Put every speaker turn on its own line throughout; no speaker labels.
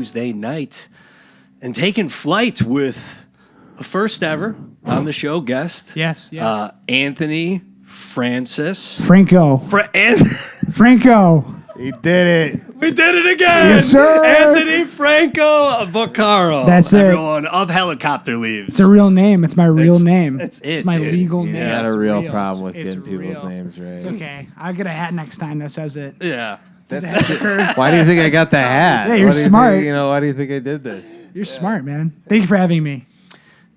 Tuesday night and taking flight with a first ever on the show guest.
Yes.
Anthony Francis.
Franco. Franco.
He did it.
We did it again.
Yes, sir.
Anthony Franco Vaccaro.
That's it.
Everyone of Helicopter Leaves.
It's a real name. It's my real name.
That's it,
It's my
dude.
legal
You
name.
got
It's
a real
real.
problem with
It's
getting people's
real.
names right.
It's okay. I'll get a hat next time that says it.
Yeah.
Why do you think I got the hat?
Yeah, you're
Why do you
smart.
Think, why do you think I did this?
You're smart, man. Thank you for having me.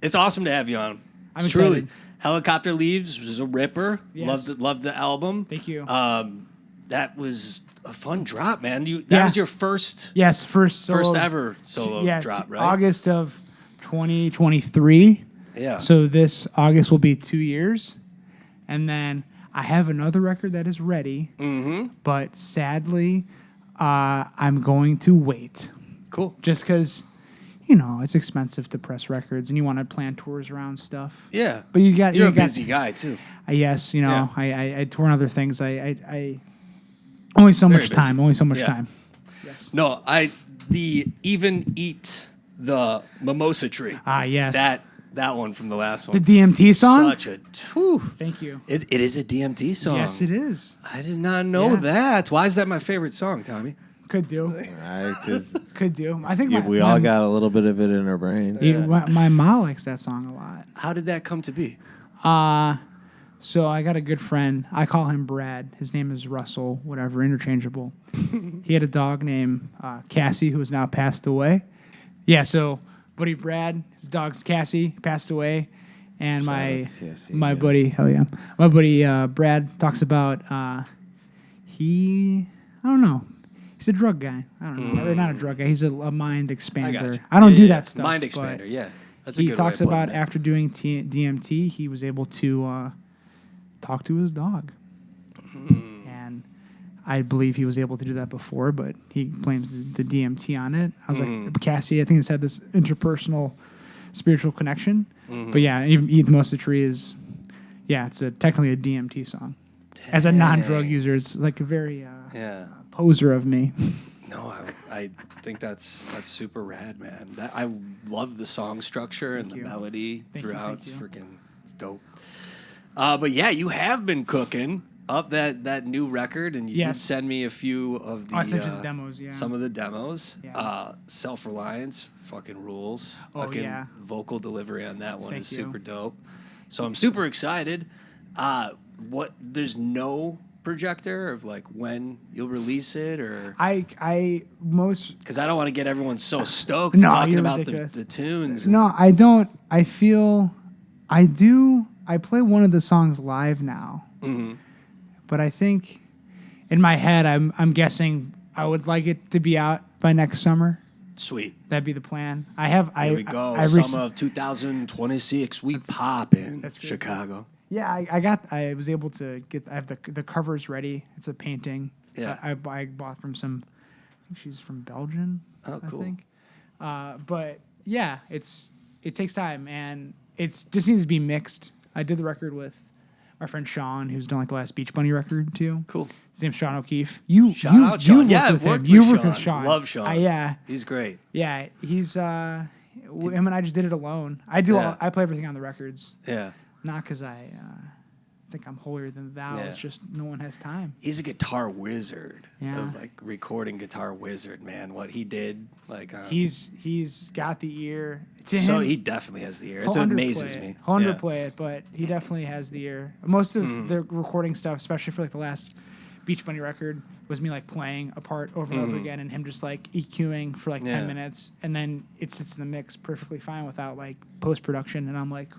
It's awesome to have you on.
I'm
It's truly.
excited.
Helicopter Leaves was a ripper.
Yes.
Loved the album.
Thank you.
That was a fun drop, man. That was your first
First
ever solo drop, right?
August of 2023.
Yeah.
So this August will be 2 years. And then I have another record that is ready.
Mm-hmm.
But sadly, I'm going to wait.
Cool.
Just because, it's expensive to press records and you want to plan tours around stuff.
Yeah.
But
You're a busy guy, too.
Yes,
Yeah.
I tour on other things. I only so
Very
much
busy.
time. Only so much
Yeah.
time. Yes.
No, even eat the mimosa tree.
Yes.
That one from the last one.
The DMT song?
Such a whew.
Thank you.
It is a DMT song.
Yes, it is.
I did not know
Yes.
that. Why is that my favorite song, Tommy?
Could do. Could do. I think
we all got a little bit of it in our brain.
my mom likes that song a lot.
How did that come to be?
So I got a good friend. I call him Brad. His name is Russell, whatever, interchangeable. He had a dog named Cassie, who has now passed away. Yeah, so buddy Brad, his dog's Cassie, passed away. And
Shout
my
out to Cassie,
my
yeah.
buddy, hell yeah, my buddy Brad talks about I don't know. He's a drug guy. I don't know. Or not a drug guy. He's a mind expander. I don't do that stuff.
Mind
but
expander, yeah. That's a
He
good
talks
way of putting
about
it.
after doing DMT, he was able to talk to his dog. And I believe he was able to do that before, but he blames the DMT on it. I was like, Cassie, I think it's had this interpersonal spiritual connection. But yeah, even Eat the Most Tree is, it's technically a DMT song. As a non-drug user, it's like a very poser of me.
No, I think that's super rad, man. I love the song structure and the melody throughout. It's freaking dope. But yeah, you have been cooking up that new record, and you did send me a few of the
I sent you the demos,
some of the demos.
Yeah.
Self-Reliance fucking rules.
Oh,
fucking
yeah.
vocal delivery on that one is
Thank you.
super dope. So I'm super excited. There's no projector of like when you'll release it, or because I don't want to get everyone so stoked talking
you're
about
ridiculous.
the tunes.
No, I don't. I play one of the songs live now. But I think in my head, I'm guessing I would like it to be out by next summer.
Sweet.
That'd be the plan. Here
we go. Summer of 2026. We pop in Chicago.
Yeah, I was able to get. I have the covers ready. It's a painting.
Yeah.
I bought from some. I think she's from Belgium.
Oh, cool.
I think. But yeah, it takes time, and just needs to be mixed. I did the record with my friend Sean, who's done like the last Beach Bunny record too.
Cool.
His name's Sean O'Keefe.
Shout out Sean. Yeah, I've worked with Sean.
Sean.
Love Sean.
Yeah.
He's great.
Yeah, he's him and I just did it alone. I play everything on the records.
Yeah.
Not because I think I'm holier than thou. It's just no one has time.
He's a guitar wizard.
Yeah.
Like recording guitar wizard, man. What he did, like
he's got the ear.
So he definitely has the ear. It amazes me.
He'll underplay it, but he definitely has the ear. Most of the recording stuff, especially for like the last Beach Bunny record, was me like playing a part over and over again, and him just like EQing for like 10 minutes, and then it sits in the mix perfectly fine without like post production, and I'm like,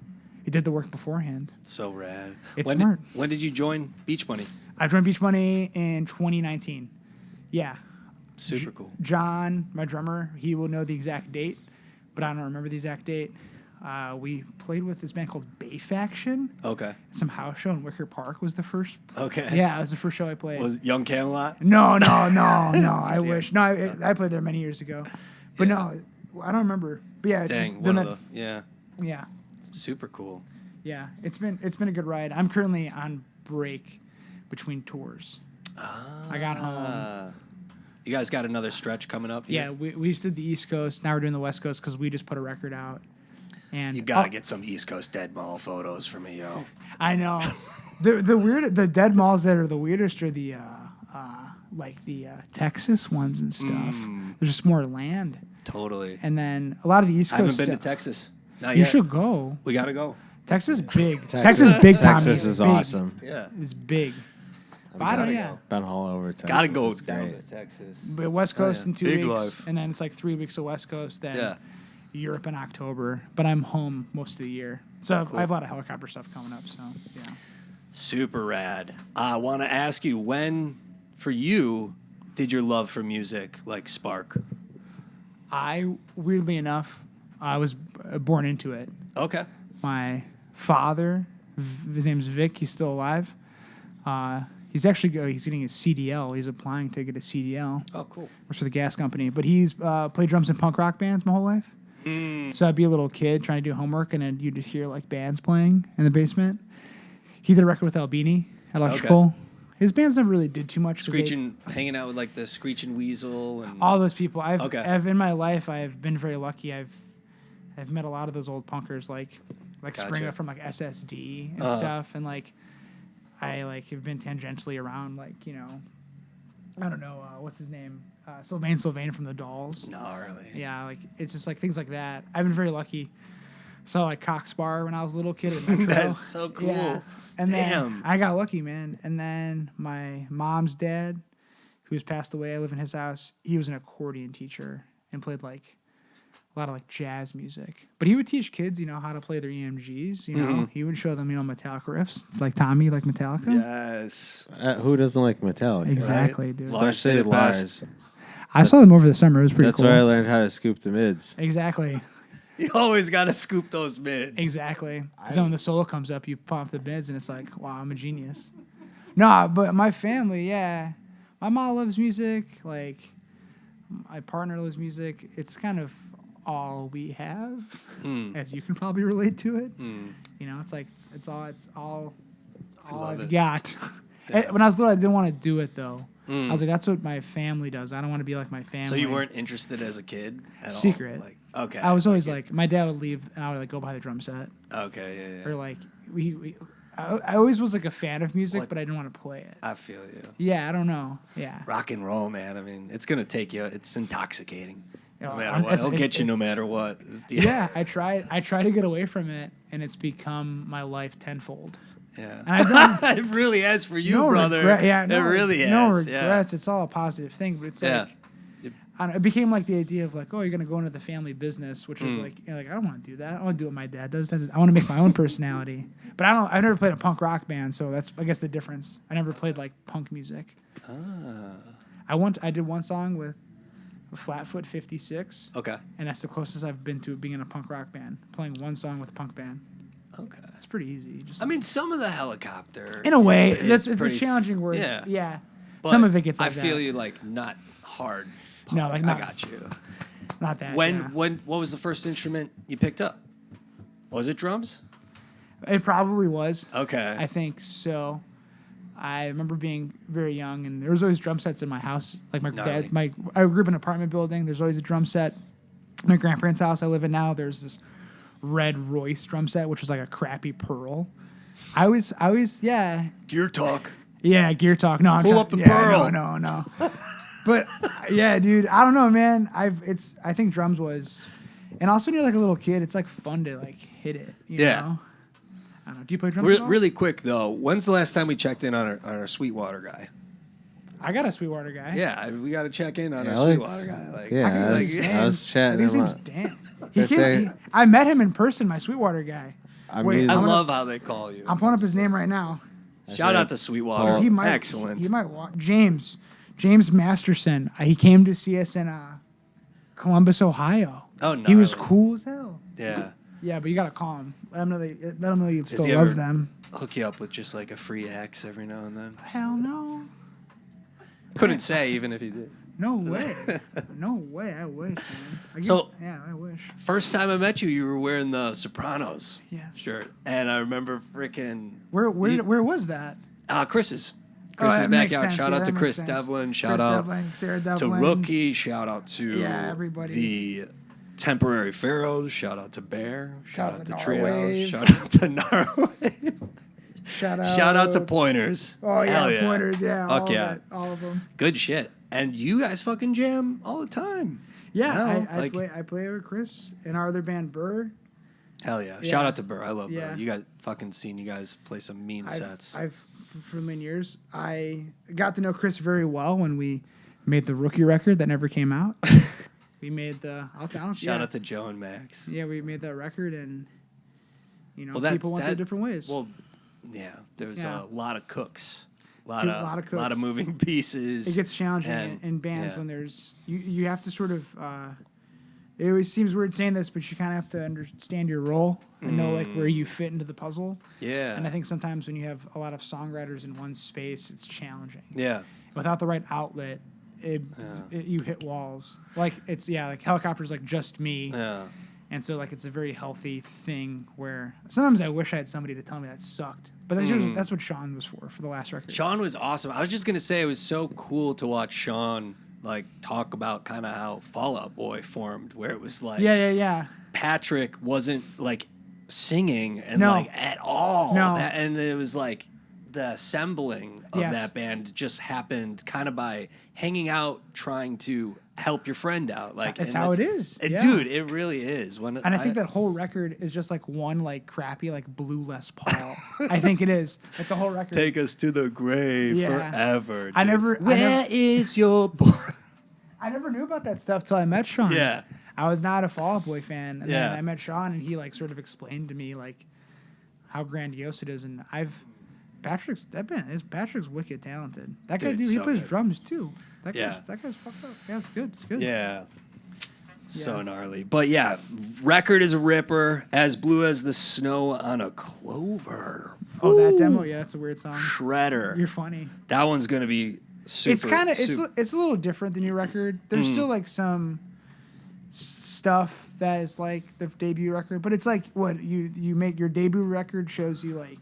he did the work beforehand.
So rad.
It's smart.
When did you join Beach Bunny?
I joined Beach Bunny in 2019. Yeah.
Super cool.
John, my drummer, he will know the exact date, but I don't remember the exact date. We played with this band called Bay Faction.
Okay.
Some house show in Wicker Park was the first.
Okay.
Yeah, it was the first show I played.
Was Young Camelot?
No. I wish. No, I played there many years ago. But no, I don't remember. But yeah.
Dang, yeah.
Yeah.
Super cool.
Yeah, it's been a good ride. I'm currently on break between tours. I got home
You guys got another stretch coming up here?
Yeah, we just did the East Coast. Now we're doing the West Coast because we just put a record out. And
You got to get some East Coast Dead Mall photos for me, yo.
I know. The dead malls that are the weirdest are the Texas ones and stuff. There's just more land.
Totally.
And then a lot of the East Coast
I haven't been to
stuff.
Texas. Not
You
yet.
should go.
We got to go.
Texas is big. Texas is big, Tommy.
Texas is
Big.
awesome.
Yeah.
It's big. But I don't, yeah.
Been all over Texas.
Got to go
It's
down
great.
to Texas.
But West Coast in 2
Big
weeks.
life.
And then it's like 3 weeks of West Coast. Then
Yeah.
Europe in October. But I'm home most of the year. So
Cool.
I have a lot of helicopter stuff coming up. So, yeah.
Super rad. I want to ask you, when, for you, did your love for music like spark?
Weirdly enough, I was born into it.
Okay.
My father, his name's Vic. He's still alive. He's getting his CDL. He's applying to get a CDL.
Oh, cool.
Works for the gas company. But he's played drums in punk rock bands my whole life. So I'd be a little kid trying to do homework, and then you'd hear like bands playing in the basement. He did a record with Albini, Electrical.
Okay.
His bands never really did too much.
Screeching, hanging out with like the Screeching Weasel and
All those people.
Okay.
I've in my life, I've been very lucky. I've met a lot of those old punkers, like
Gotcha.
Springer from like SSD and stuff, and like I have been tangentially around I don't know what's his name, Sylvain from the Dolls.
No, really.
Yeah, like it's just like things like that. I've been very lucky. Saw like Cox Bar when I was a little kid at Metro.
That's so cool.
Yeah. And
Damn.
then I got lucky, man. And then my mom's dad, who's passed away, I live in his house. He was an accordion teacher and played like a lot of like jazz music. But he would teach kids, how to play their EMGs. He would show them, Metallica riffs, like Tommy, like Metallica.
Yes.
Who doesn't like Metallica?
Exactly,
right?
dude.
Lars
Especially
did it best.
Lars.
I saw them over the summer. It was pretty
That's
cool.
where I learned how to scoop the mids.
Exactly.
You always got to scoop those mids.
Exactly. Because then when the solo comes up, you pop the bids, and it's like, wow, I'm a genius. No, but my family, yeah. My mom loves music. Like, my partner loves music. It's kind of all we have, as you can probably relate to it. It's like, it's all I've got.
Yeah.
When I was little, I didn't want to do it, though. I was like, that's what my family does. I don't want to be like my family.
So you weren't interested as a kid at
Secret.
all? Like, okay.
I was always like, my dad would leave, and I would like go behind the drum set.
Okay, yeah.
Or like I always was like a fan of music, but I didn't want to play it.
I feel you.
Yeah, I don't know. Yeah.
Rock and roll, man. I mean, it's going to take you. It's intoxicating. No
Yeah,
matter what. It'll get you no matter what.
Yeah, I try to get away from it, and it's become my life tenfold.
Yeah.
And I've done
it really has for you,
no
brother.
it
really has.
No regrets. It's all a positive thing, but it's like
Yeah.
I don't know, it became like the idea of like, oh, you're gonna go into the family business, which is like, I don't want to do that. I want to do what my dad does. I want to make my own personality. But I've never played a punk rock band, so that's I guess the difference. I never played like punk music. I did one song with Flatfoot 56.
Okay.
And that's the closest I've been to being in a punk rock band, playing one song with a punk band.
Okay.
It's pretty easy. Just
I mean, some of the helicopter.
in a way,
it's
it's
pretty
a challenging word.
Yeah.
Yeah.
But
Some of it gets like
I feel
that.
you like not hard.
No,
punk.
like not-
I got you.
Not that.
When
yeah.
what was the first instrument you picked up? Was it drums?
It probably was.
Okay.
I think so. I remember being very young, and there was always drum sets in my house. Like my
Gnarly.
dad, I grew up in an apartment building. There's always a drum set. My grandparents' house I live in now, there's this red Royce drum set, which was like a crappy Pearl. I always, yeah.
Gear talk.
Yeah, Gear Talk. No,
Pull up the Pearl.
No. But yeah, dude, I don't know, man. I think drums was, and also when you're like a little kid, it's like fun to like hit it. You know? I don't know. Do you play drums? at all?
Really quick though, when's the last time we checked in on our Sweetwater guy?
I got a Sweetwater guy.
Yeah, we got to check in on our
Alex?
Sweetwater guy. Like,
Yeah, I was
I
chatting
think his
him
name's
up.
Dan.
That's it.
I met him in person, my Sweetwater guy.
I
Wait,
mean,
I
I'm gonna-
love how they call you.
I'm pulling up his name right now.
Shout out to Sweetwater.
He might,
Excellent.
He might walk. James Masterson. He came to see us in Columbus, Ohio.
Oh, no.
He was cool as hell.
Yeah.
Yeah, but you gotta call him. Let him know you'd
Does
still
he
love
ever
them.
hook you up with just like a free X every now and then?
Hell no.
Couldn't say even if he did.
No way. No way. I wish, man. Yeah, I wish.
First time I met you, you were wearing the Sopranos
Yes.
shirt, and I remember freaking
Where was that?
Chris's. Chris is
that
back
makes
out.
sense.
Shout
Yeah,
out to
that
Chris
makes sense.
Devlin. Shout
Chris
out
Devlin, Sarah
to
Devlin.
Rookie. Shout out to
everybody.
the Temporary Pharaohs. Shout out to Bear. Shout out to Trio.
Norwave.
Shout out to Norway.
Shout out.
Shout out to Pointers.
Oh yeah,
Hell yeah.
Pointers. Yeah,
Fuck
all
yeah.
of it, all of them.
Good shit. And you guys fucking jam all the time.
Yeah,
No,
I play with Chris and our other band Burr.
Hell yeah.
Yeah.
Shout out to Burr. I love
Yeah.
Burr. You guys fucking seen you guys play some mean sets.
I've for many years. I got to know Chris very well when we made the Rookie record that never came out. We made the
Shout out to Joe and Max.
Yeah, we made that record, and
Well,
people went their different ways.
Well, yeah, there's
Yeah.
a lot of cooks. A
Lot
lot
of
of
cooks.
moving pieces.
It gets challenging
and-
in bands
yeah.
when there's you have to sort of it always seems weird saying this, but you kind of have to understand your role and know like where you fit into the puzzle.
Yeah.
And I think sometimes when you have a lot of songwriters in one space, it's challenging.
Yeah.
Without the right outlet, you hit walls. Like like Helicopter's like just me.
Yeah.
And so like it's a very healthy thing where sometimes I wish I had somebody to tell me that sucked. But that's what Sean was for the last record.
Sean was awesome. I was just gonna say it was so cool to watch Sean like talk about kind of how Fall Out Boy formed, where it was like
Yeah.
Patrick wasn't like singing and
No.
like at all.
No.
And it was like the assembling of
Yes.
that band just happened kind of by hanging out, trying to help your friend out. Like
That's
and
how it is. Yeah.
Dude, it really is.
And I think that whole record is just like one like crappy like blue Les Paul. I think it is. Like the whole record.
Take us to the grave
Yeah.
forever.
I
dude.
never-
Where is your boy?
I never knew about that stuff till I met Sean.
Yeah.
I was not a Fall Out Boy fan, and
Yeah.
then I met Sean, and he like sort of explained to me like how grandiose it is, and Patrick's wicked talented. That guy,
Dude,
dude, he
so
plays
good.
drums too. That
Yeah.
guy's fucked up. Yeah, it's good. It's good.
Yeah. So
Yeah.
gnarly. But yeah, record is a ripper, as blue as the snow on a clover.
Oh, that
Woo!
demo, yeah, that's a weird song.
Shredder.
You're funny.
That one's gonna be super.
It's kind of
super-
it's a little different than your record. There's still like some stuff that is like the debut record, but it's like what you make your debut record shows you like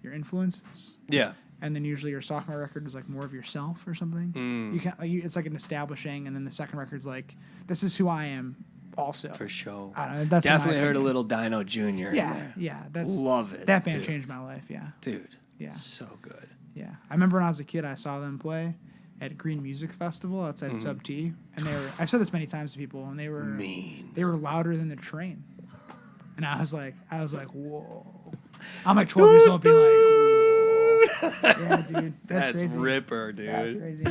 your influences,
yeah.
and then usually your sophomore record is like more of yourself or something. You can't it's like an establishing, and then the second record's like this is who I am also.
For sure.
I don't know, that's in my
Definitely heard a
opinion.
little Dino Jr. in
Yeah,
there.
yeah, that's
Love it.
that band
dude.
changed my life. Yeah,
Dude.
Yeah.
So good.
yeah. I remember when I was a kid, I saw them play at Green Music Festival outside
Mm-hmm.
Sub T, and I've said this many times to people, and they were
Mean.
They were louder than the train, and I was like, whoa. I'm like 12 years old, being like, whoa. Yeah, dude, that's crazy.
ripper, dude.
That's crazy.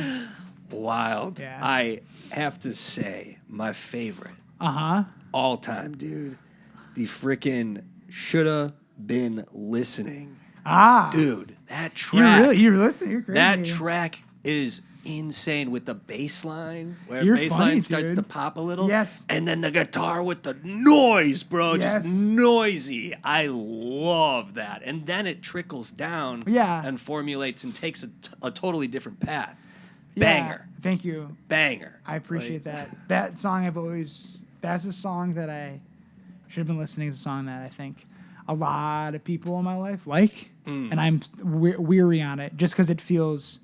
Wild.
Yeah.
I have to say, my favorite
Uh-huh.
all time, dude. The freaking shoulda been listening.
Ah,
Dude, that track.
you're listening. You're crazy.
That track is insane with the bass line, where
You're
bass
funny,
line starts
dude.
to pop a little.
Yes.
And then the guitar with the noise, bro.
Yes.
Just noisy. I love that. And then it trickles down
Yeah.
and formulates and takes a totally different path.
Yeah,
Banger.
Thank you.
Banger.
I appreciate
Like,
that. That song that's a song that I should have been listening to. A song that I think a lot of people in my life like, and I'm weary on it just because it feels.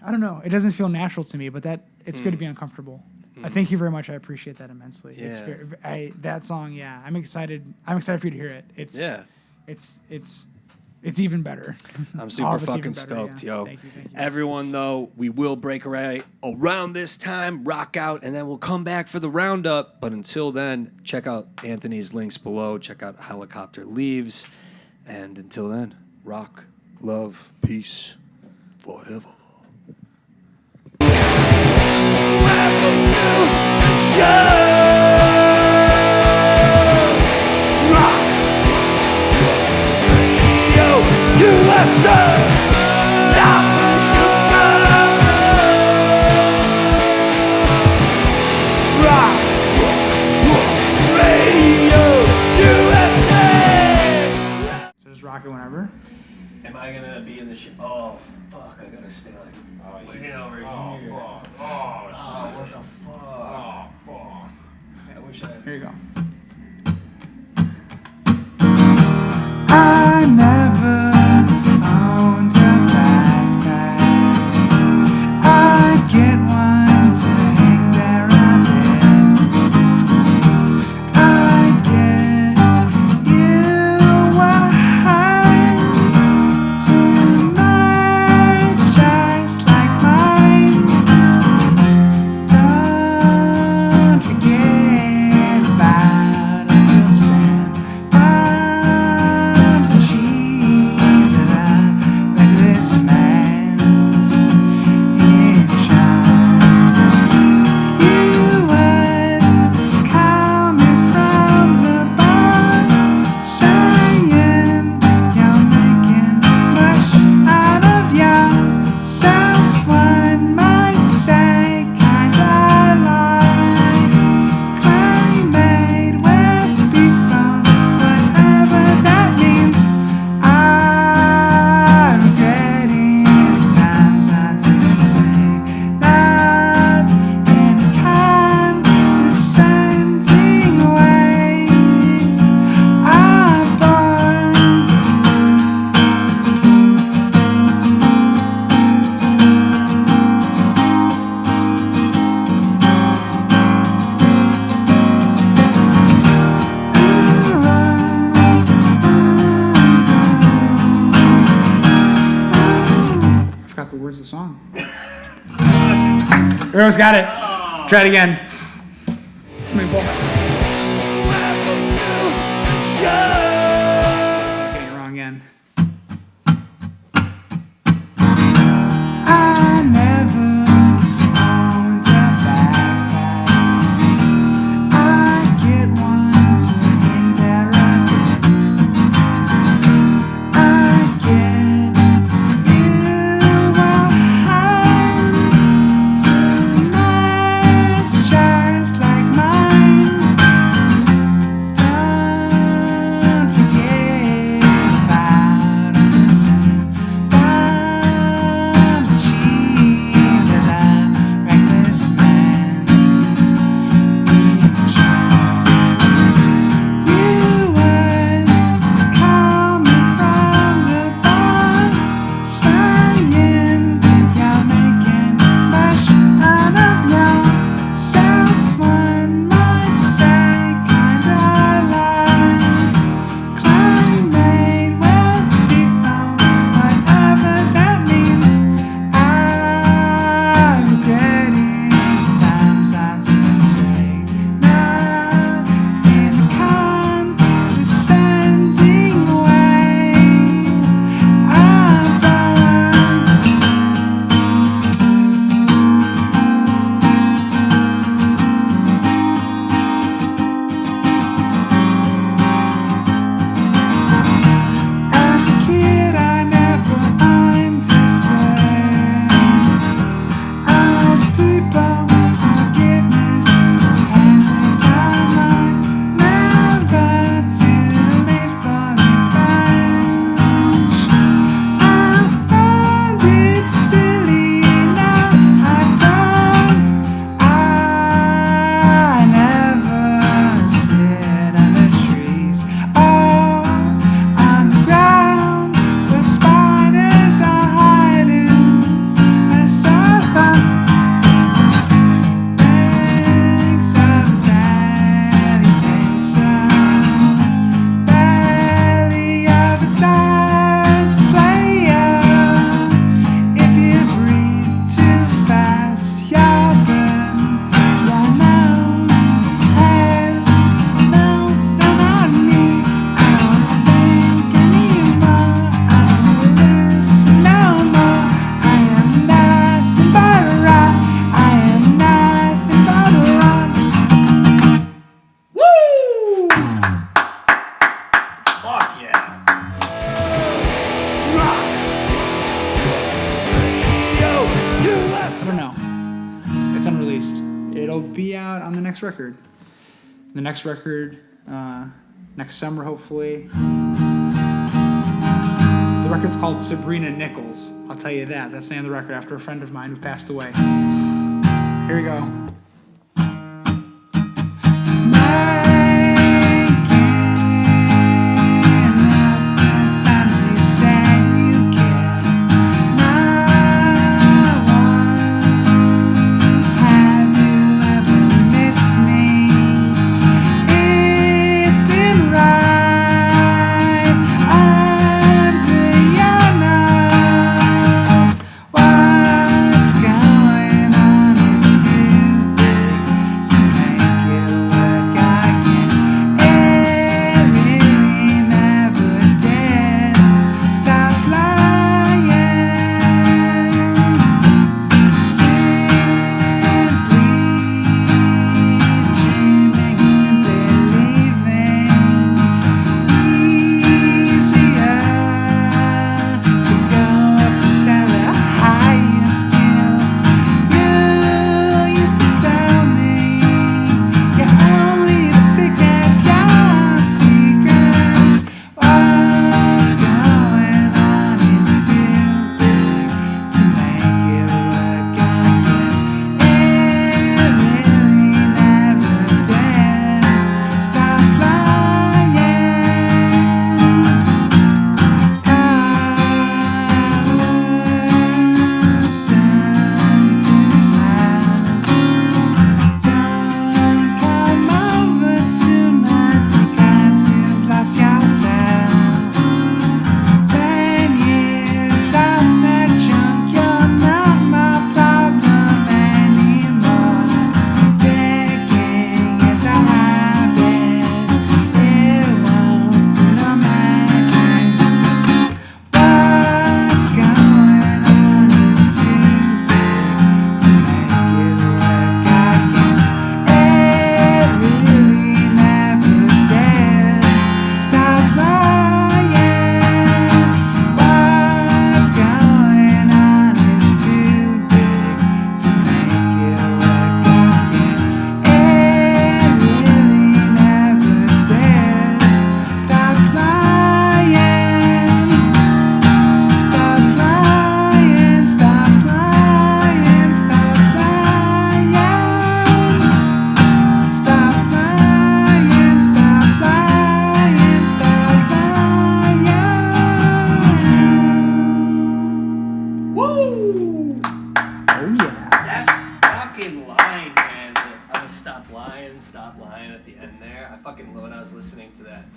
I don't know. It doesn't feel natural to me, but it's good to be uncomfortable. I thank you very much. I appreciate that immensely. It's
Yeah.
that song. Yeah, I'm excited. I'm excited for you to hear it.
Yeah.
It's even better.
I'm
All
super
of it's
fucking
even better,
stoked,
yeah.
yo.
Thank you.
Everyone, though, we will break away around this time, rock out, and then we'll come back for the roundup. But until then, check out Anthony's links below. Check out Helicopter Leaves. And until then, rock, love, peace, forever. Welcome to the show! Rock! USA! Rock! Radio USA!
So just rock it whenever.
Am I gonna be in the show? Oh, fuck, I gotta stay like way over here.
Oh,
What the fuck? I wish I...
Here you go.
I never owned a
Earl's got it. Try it again. Let me pull that. Okay, you're wrong again. I never owned a backpack. I get one to hang there again. I get you well high. Tonight's just like mine. Don't forget about us. Bombs achieved as a reckless man. You was coming from the bar, saying you're making much out of yourself. One might say kinda like climate will become whatever that means. I'm regretting times I didn't say no in a condescending way. I'm As a kid, I never understood other people's forgiveness as a timeline. Never too late for revenge. I found it silly, now I don't. I never sit under trees. Oh, on the ground where spiders are hiding. I saw the legs of daddy dancing, belly of a dance player. If you breathe too fast, you'll burn your nose. Has no, not me. I don't think anymore. I don't listen no more. I am nothing but a rock. I am nothing but a rock. Woo!
Fuck yeah.
I don't know. It's unreleased. It'll be out on the next record. The next record, next summer, hopefully. The record's called Sabrina Nichols. I'll tell you that. That's the name of the record after a friend of mine who passed away. Here we go. Times you say you care. Not once have you ever missed me. It's been right under your nose. What's going on is too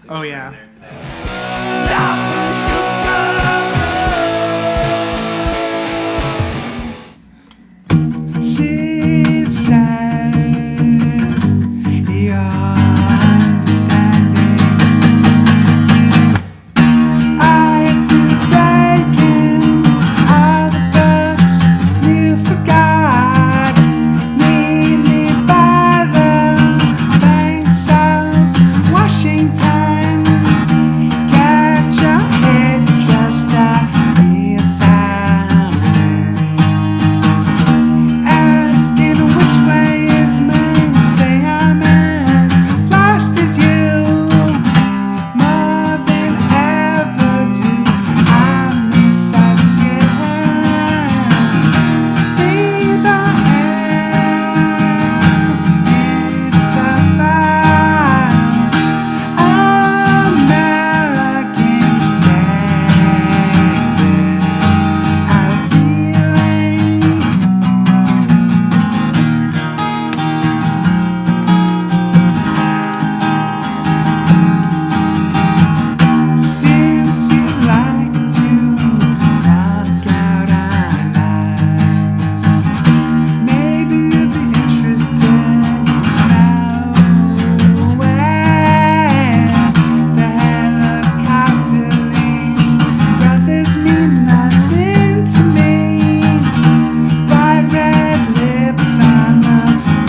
Oh yeah. Sit says you're understanding. I have to break in all the books you forgot. Meet me by the banks of Washington. Catch your head just to be a salmon. Asking which way is mine, say I'm in. Lost is you, more than ever do. I miss us Baby, it's so fast. American standard. I'm feeling. Since you like to knock out our lives, maybe you'd be interested to know where the helicopter leaves. Brothers means nothing to me. Bright red lips on the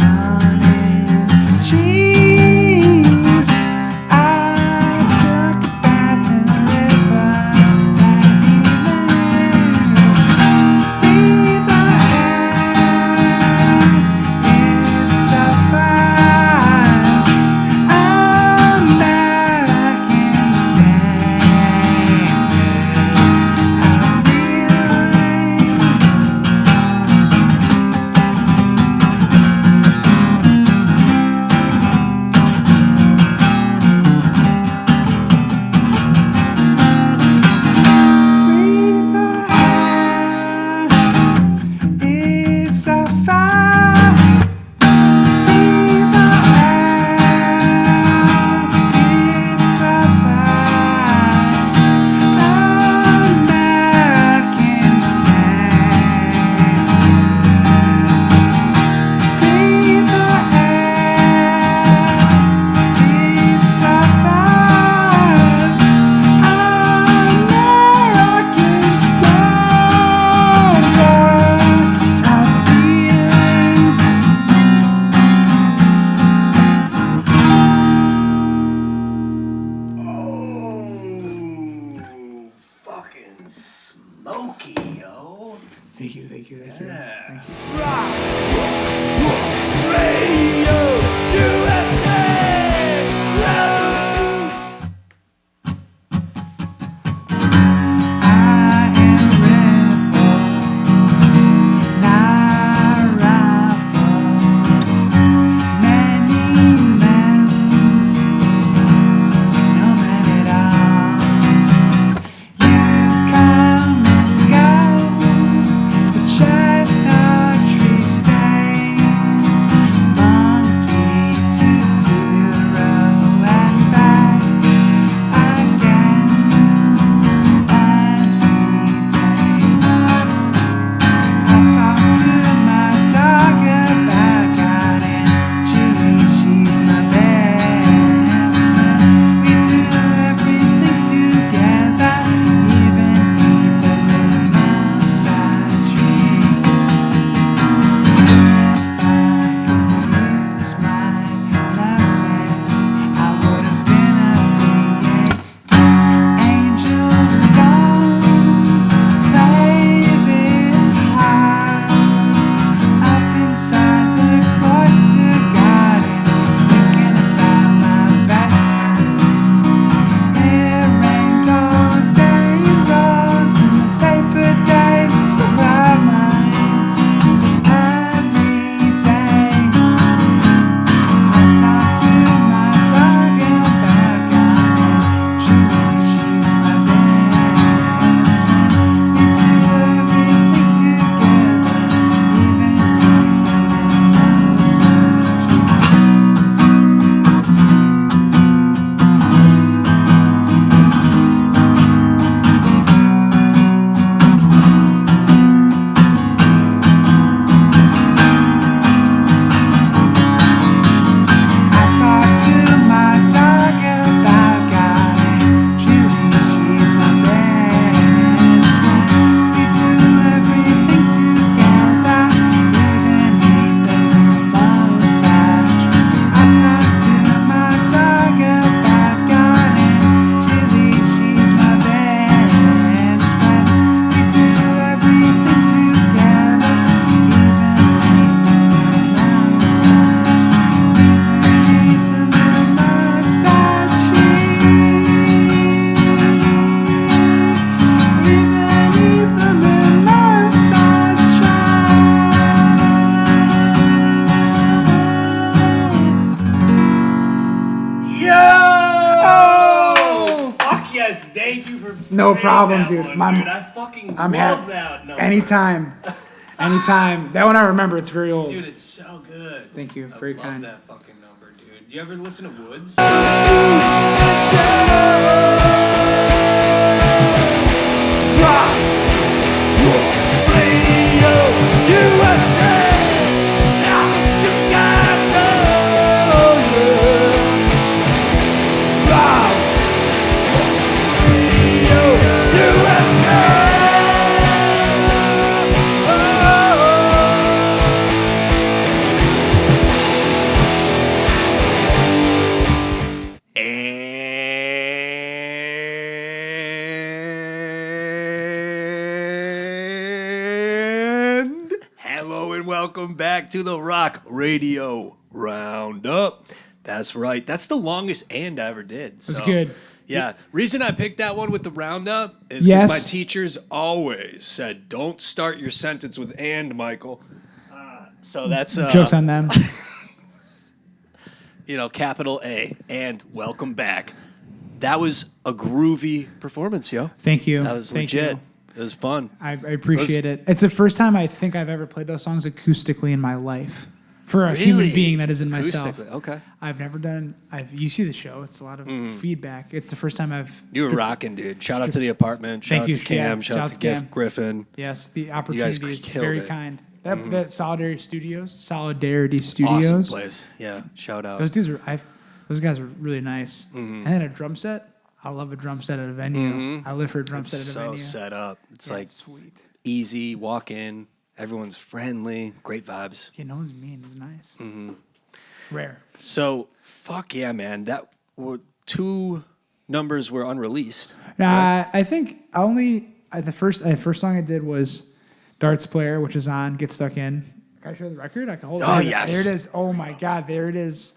morning trees. I took a bath in the river that evening. It's so fast. American standard. I'm it's so fast. It's so fast. American it's so fast. American standard. I'm feeling.
Oh, fucking smoky, yo.
Thank you, thank you, thank you.
Yeah.
Thank you.
Radio USA.
I am rebel, not rifle. Many men, no man at all. You come and go, the chestnut tree stands.
for
No
playing
problem,
that
dude.
one,
My-
dude. I fucking
I'm
love
happy.
that number.
Anytime. That one I remember. It's very old.
Dude, it's so good.
Thank you.
I
Very
love
kind.
that fucking number, dude. You ever listen to Woods? And hello and welcome back to the Rock Radio Roundup. That's right. That's the longest and I ever did.
That's good.
Yeah. Reason I picked that one with the roundup is because
Yes.
my teachers always said, don't start your sentence with and, Michael. So that's...
Joke's on them.
Capital A. And welcome back. That was a groovy performance, yo.
Thank you.
That was
Thank
legit.
you.
It was fun.
I appreciate it. It's the first time I think I've ever played those songs acoustically in my life. For a human being that isn't myself.
Acoustically, okay.
I've never done. You see the show. It's a lot of feedback. It's the first time I've.
You were rocking, dude. Shout out to the apartment. Shout
Thank
out
you.
to Cam.
Yeah,
Shout out to Giff Griffin.
Yes, the
guys
opportunity is
killed
very
it.
kind. That Solidarity Studios.
Awesome place. Yeah. Shout out.
Those guys are really nice. And then a drum set. I love a drum set at a venue. I live for a drum set at a venue.
So set up. It's like
it's sweet.
easy. Walk in. Everyone's friendly. Great vibes.
Yeah, no one's mean. It's nice. Rare.
So fuck yeah, man. That were 2 numbers were unreleased.
I think the first song I did was Darts Player, which is on Get Stuck In. Can I show the record? I can hold it.
Oh, yes.
There it is. Oh my God, there it is.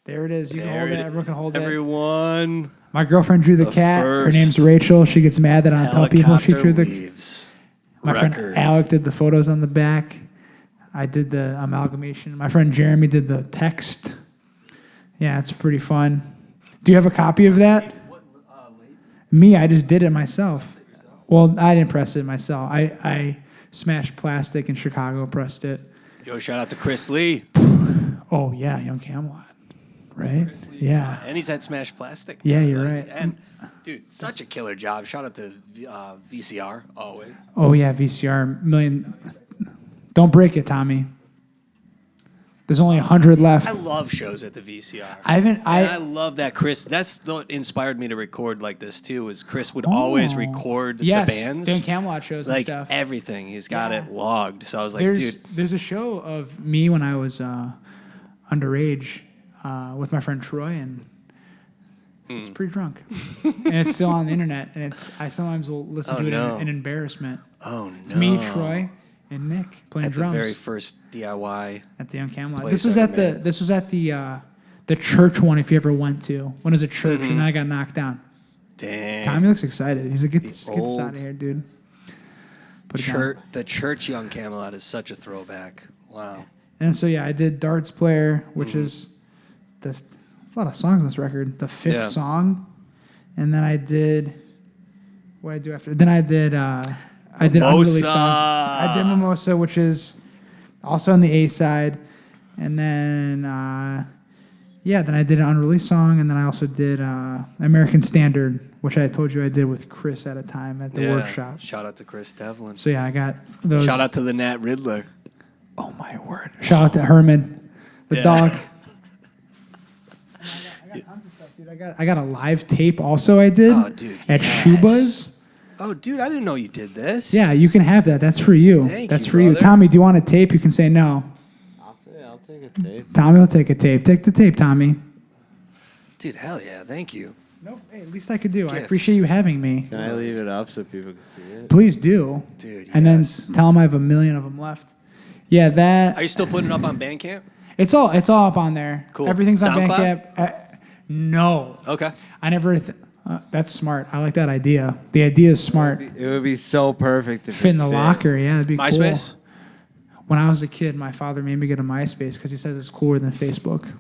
There it is. You can hold it. Everyone can hold it.
Everyone.
My girlfriend drew the cat. Her name's Rachel. She gets mad that I don't tell people she drew the.
Leaves.
My friend Alec did the photos on the back. I did the amalgamation. My friend Jeremy did the text. Yeah, it's pretty fun. Do you have a copy of that? Me, I just did it myself. Well, I didn't press it myself. I smashed plastic in Chicago, pressed it.
Yo, shout out to Chris Lee.
Oh, yeah, Young Camelot. Right? Yeah.
And he's at Smash Plastic.
Yeah, you're right.
And, dude, such a killer job. Shout out to VCR, always.
Oh, yeah, VCR. Million. Don't break it, Tommy. There's only 100 left.
I love shows at the VCR.
I
love that Chris. That's what inspired me to record like this too. Is Chris would always record the bands,
doing Camelot shows
like
and stuff.
everything. He's got it logged. So I was like,
There's
dude,
there's a show of me when I was underage with my friend Troy, and it's pretty drunk, and it's still on the internet, and I sometimes will listen to it in embarrassment.
Oh no!
It's me, Troy, and Nick playing
at
drums.
the very first DIY
at the Young Camelot.
place
This was
ever
at
made.
the church one. If you ever went to, when it was a church, and then I got knocked down.
Damn.
Tommy looks excited. He's like, get this out of here, dude. Put it down.
The church Young Camelot is such a throwback. Wow.
And so I did Darts Player, which is there's a lot of songs on this record. The 5th song, and then I did what did I do after? Then I did unreleased song. I did Mimosa, which is also on the A side, and then then I did an unreleased song, and then I also did American Standard, which I told you I did with Chris at a time at the workshop.
Shout out to Chris Devlin.
So I got those.
Shout out to the Nat Riddler.
Oh my word! Shout out to Herman, the dog. I got tons of stuff, dude. I got a live tape also I did at Shuba's.
Oh, dude, I didn't know you did this.
Yeah, you can have that. That's for you. That's for you. Tommy, do you want a tape? You can say no.
I'll take a tape.
Tommy will take a tape. Take the tape, Tommy.
Dude, hell yeah. Thank you.
Nope. Hey, at least I could do. I
Gifts.
appreciate you having me.
Can I leave it up so people can see it?
Please do.
Dude,
And
yes.
then tell them I have 1 million of them left. Yeah, that.
Are you still putting it up on Bandcamp?
It's all up on there.
Cool.
Everything's on
SoundCloud?
Bandcamp. No.
Okay.
I never. That's smart. I like that idea. The idea is smart.
It would be so perfect if
Fit in
it
the
fit.
locker. Yeah, it'd be
MySpace?
cool. When I was a kid, my father made me get a MySpace because he says it's cooler than Facebook.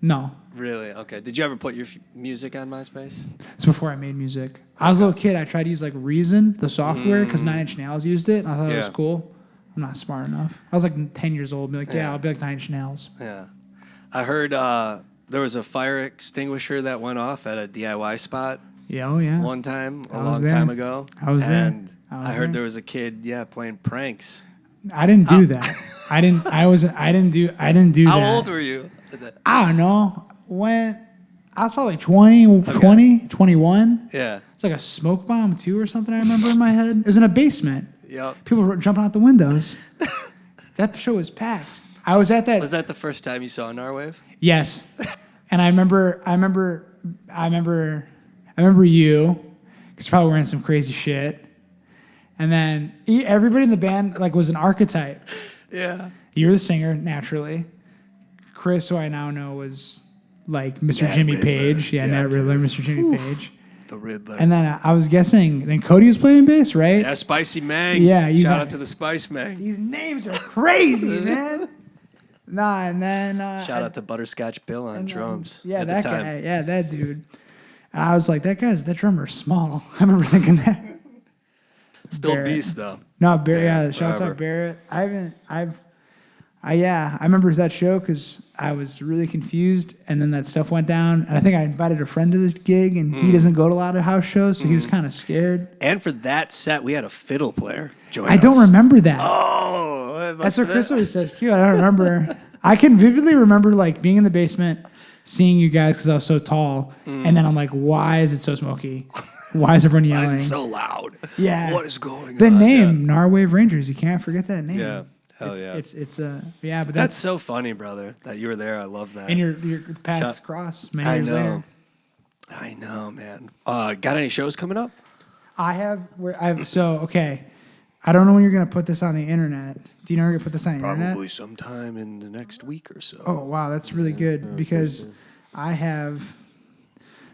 No,
Really? Okay. Did you ever put your music on MySpace?
It's before I made music. I was a little kid. I tried to use like Reason, the software, because 9 Inch Nails used it. And I thought it was cool. I'm not smart enough. I was like 10 years old. Be like, I'll be like 9 Inch Nails.
Yeah. I heard there was a fire extinguisher that went off at a DIY spot.
Yeah, oh yeah.
One time, a long time ago.
I was there.
And I heard there was a kid, playing pranks.
I didn't do that. I didn't do that.
How old were you?
I don't know. When I was probably 20, 21.
Yeah.
It's like a smoke bomb too or something I remember in my head. It was in a basement.
Yep.
People were jumping out the windows. That show was packed. I was at that.
Was that the first time you saw Narwave?
Yes. And I remember you, because you're probably wearing some crazy shit. And then everybody in the band like was an archetype.
Yeah.
You were the singer, naturally. Chris, who I now know, was like Mr.
Nat
Jimmy
Riddler.
Page. Yeah, Nat Riddler, Mr. Jimmy Page.
The Riddler.
And then I was guessing, then Cody was playing bass, right?
Yeah, Spicy Mang.
Yeah,
Shout out to the Spice Mang.
These names are crazy, man. Nah, and then...
Shout out to Butterscotch Bill on drums.
Yeah, that guy. Yeah, that dude. And I was like, that drummer's small. I remember thinking that.
Still
Barrett.
beast, though.
No, Barrett. Yeah,
Barrett,
shouts
forever.
out Barrett. I remember that show because I was really confused, and then that stuff went down. And I think I invited a friend to the gig, and he doesn't go to a lot of house shows, so he was kind of scared.
And for that set, we had a fiddle player join
I don't
us.
remember that.
Oh,
That's what Chris always says too. I don't remember. I can vividly remember like being in the basement, seeing you guys because I was so tall, and then I'm like, why is it so smoky? Why is everyone yelling?
Why is it so loud?
Yeah.
What is going on?
The name, Narwave Rangers. You can't forget that name.
Yeah. Hell yeah.
But
That's so funny, brother, that you were there. I love that.
and your paths cross many years later.
I know, man. Got any shows coming up?
Okay. I don't know when you're gonna put this on the internet. Do you know when you're gonna put this on the internet?
Probably sometime in the next week or so.
Oh wow, that's really good because I have.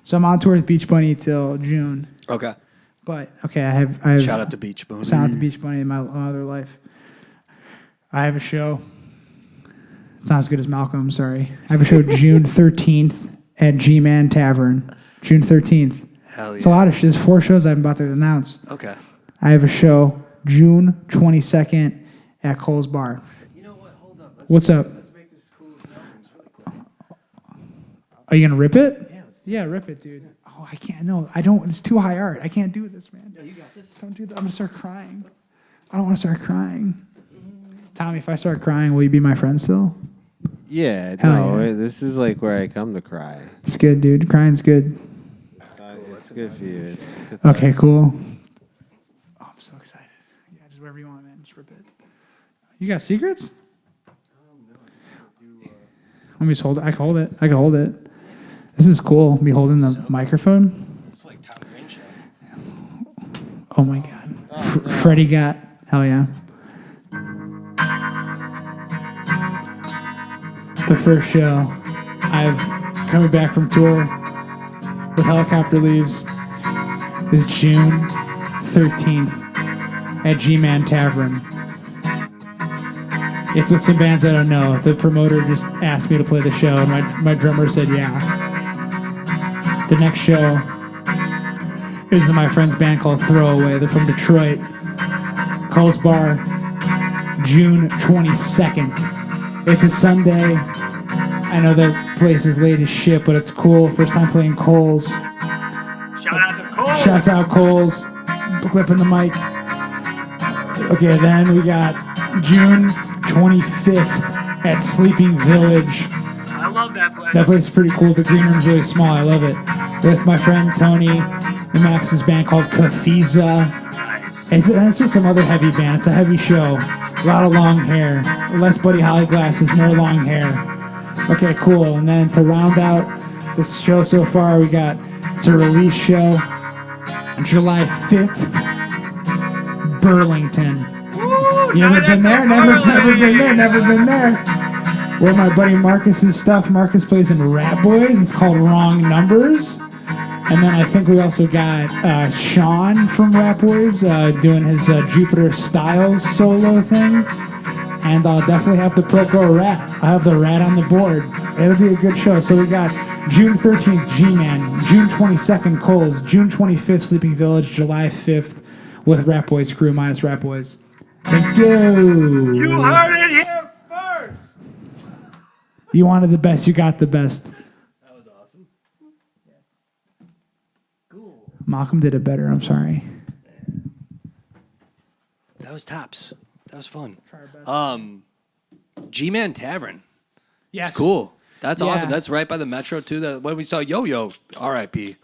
So I'm on tour with Beach Bunny till June.
Okay.
But okay, I have
Shout out to Beach Bunny.
Shout out to Beach Bunny in my other life. I have a show. It's not as good as Malcolm. I'm sorry. I have a show June 13th at G-Man Tavern. June 13th.
Hell yeah.
It's a lot of. There's 4 shows I'm about to announce.
Okay.
I have a show June 22nd at Cole's Bar.
You know what? Hold up.
What's up?
Let's make this cool as Malcolm's really quick.
Are you gonna rip it?
Yeah.
Yeah, rip it, dude. Oh, I can't. No, I don't. It's too high art. I can't do this, man.
No, you got this.
Don't do that. I'm gonna start crying. I don't want to start crying. Tommy, if I start crying, will you be my friend still?
Yeah,
Hell
no,
yeah.
this is like where I come to cry.
It's good, dude. Crying's good.
It's good for you. It's good
Okay, cool. Oh, I'm so excited. Yeah, just whatever you want, man. Just rip it. You got secrets? Let me just hold it. I can hold it. I can hold it. This is cool. Me holding the microphone.
It's like Tom Green show.
Oh my God. Freddie got. Hell yeah. The first show I've coming back from tour with Helicopter Leaves is June 13th at G-Man Tavern. It's with some bands I don't know. The promoter just asked me to play the show, and my drummer said yeah. The next show is my friend's band called Throwaway. They're from Detroit. Cole's Bar, June 22nd. It's a Sunday. I know that place is late as shit, but it's cool. First time playing Cole's.
Shout out to Cole.
Shouts out Cole's. Clipping the mic. Okay, then we got June 25th at Sleeping Village.
I love that place.
That place is pretty cool. The green room's really small. I love it. With my friend Tony and Max's band called Kafiza.
Nice.
It's just some other heavy band. It's a heavy show. A lot of long hair. Less Buddy Holly glasses, more long hair. Okay, cool. And then to round out this show so far, it's a release show. July 5th, Burlington.
Woo,
You ever been there? Never been there. Where my buddy Marcus's stuff. Marcus plays in Rat Boys. It's called Wrong Numbers. And then I think we also got Sean from Rat Boys doing his Jupiter Styles solo thing. And I'll definitely have the Proco Rat. I have the Rat on the board. It'll be a good show. So we got June 13th, G-Man. June 22nd, Coles. June 25th, Sleeping Village. July 5th, with Rat Boys crew minus Rat Boys. Thank you.
You heard it here first.
You wanted the best. You got the best.
That was awesome. Cool.
Malcolm did it better. I'm sorry.
That was tops. That was fun. G-Man Tavern.
Yes.
It's cool. That's
Yeah.
awesome. That's right by the Metro too. That when we saw Yo-Yo, R.I.P.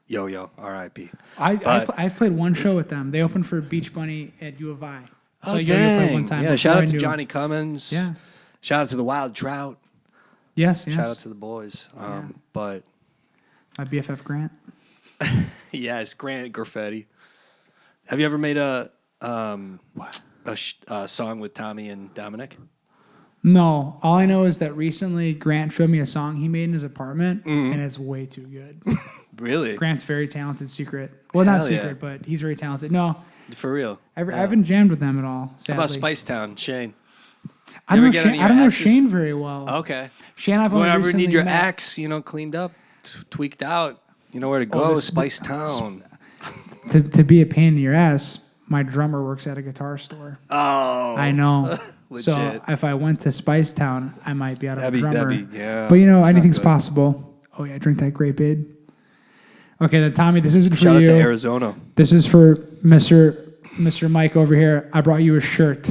Yo-Yo, R.I.P.
I played one show with them. They opened for Beach Bunny at U of I. So
Oh,
Yo-Yo played
dang.
one time.
Yeah,
before
shout
I
out to
knew him.
Johnny Cummins.
Yeah.
Shout out to the Wild Trout.
Yes.
Shout out to the boys. But
My BFF Grant.
yes, Grant Graffiti. Have you ever made a song with Tommy and Dominic?
No, all I know is that recently Grant showed me a song he made in his apartment, and it's way too good.
Really?
Grant's very talented. Secret. Well, not
Hell yeah.
secret, but he's very talented. No,
For real.
I haven't jammed with them at all.
How
Sadly.
about Spice Town, Shane?
I
You
don't
ever
know
get
Shane,
any
I don't know
axes?
Shane very well.
Okay.
Shane, I've only
Whenever you
recently
need your
met.
axe, cleaned up, tweaked out, you know where to go. Spice Town.
To be a pain in your ass, my drummer works at a guitar store.
Oh.
I know. So
Legit.
if I went to Spice Town, I might be out of a drummer.
That'd be, yeah.
But
it's not
anything's
good.
possible. Oh yeah, drink that great, babe. Okay, then Tommy, this isn't for
Shout out
you.
to Arizona.
This is for Mr. Mike over here. I brought you a shirt.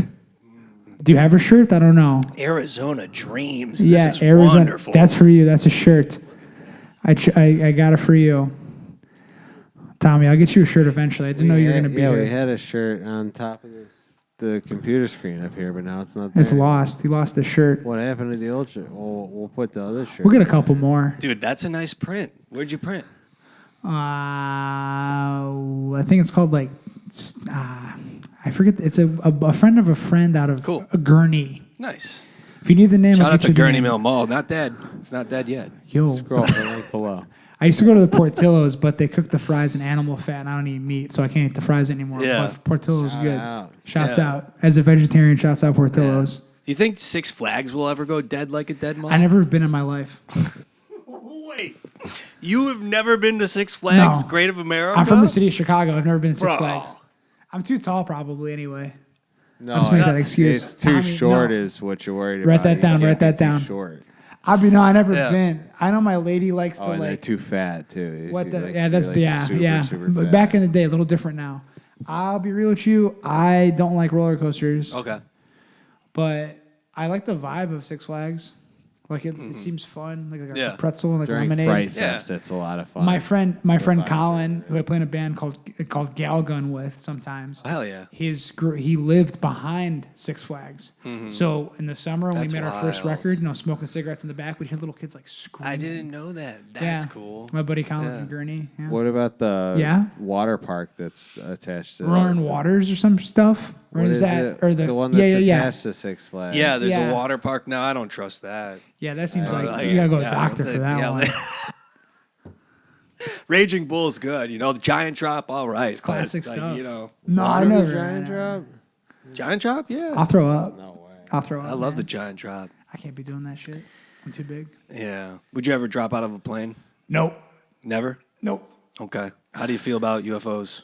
Do you have a shirt? I don't know.
Arizona Dreams.
Yeah,
This is
Arizona.
wonderful.
That's for you. That's a shirt. I got it for you. Tommy, I'll get you a shirt eventually. I didn't know you were going to be
Yeah,
here.
we had a shirt on top of the computer screen up here, but now it's not there.
It's lost. He lost the shirt.
What happened to the old shirt? We'll put the other shirt.
We'll get a couple more.
Dude, that's a nice print. Where'd you print?
I think it's called I forget. It's a friend of a friend out of
Cool.
Gurney.
Nice.
If you need the name,
Shout
I'll
out
get
to
you the
Gurney
name.
Mill Mall. Not dead. It's not dead yet.
Yo,
Scroll the link below.
I used to go to the Portillo's, but they cook the fries in animal fat, and I don't eat meat, so I can't eat the fries anymore.
Yeah.
But Portillo's
Shout
good.
out.
Shouts
Yeah.
out. As a vegetarian, shouts out Portillo's.
You think Six Flags will ever go dead like a dead mall?
I never have been in my life.
Wait. You have never been to Six Flags,
No.
Great of America?
I'm from the city of Chicago. I've never been to Six
Bro.
Flags. I'm too tall, probably, anyway.
No,
I'll just make that excuse.
It's too
Tommy,
short
no.
is what you're worried
Write
about.
that
You
down,
can't
write that
be too
down.
Short.
I never
Yeah.
been. I know my lady likes
Oh,
to
and they're
like.
too fat too.
What the?
Like,
Yeah, that's
you're,
the
like, super
But
fat.
back in the day, a little different now. I'll be real with you. I don't like roller coasters,
Okay.
but I like the vibe of Six Flags. Like it seems fun, like a
Yeah.
pretzel and like
During
lemonade.
Fright
Yeah.
Fest, that's a lot of fun.
My friend
vibes
Colin, who I play in a band called Galgun with sometimes.
Hell yeah.
He lived behind Six Flags. So in the summer when
That's
we made our first
wild.
record, smoking cigarettes in the back, we'd hear little kids like screaming.
I didn't know that. That's
Yeah.
cool.
My buddy Colin
Yeah.
from Gurney. Yeah.
What about the
Yeah?
water park that's attached to
Roaring Waters or some stuff? Or
What
is
is
that
it?
or
the one that's
yeah.
attached to Six Flags?
Yeah, there's
Yeah.
a water park. No, I don't trust that.
Yeah, that seems
I
like
like
you gotta go to
Yeah,
the doctor for that one.
Raging Bull's good. The Giant Drop, all right. It's
classic stuff.
No,
I
Water
never.
Giant Drop?
Giant Drop, yeah.
I'll throw up.
No way.
I'll throw up.
I love the
man.
Giant Drop.
I can't be doing that shit. I'm too big.
Yeah. Would you ever drop out of a plane?
Nope.
Never?
Nope.
Okay. How do you feel about UFOs?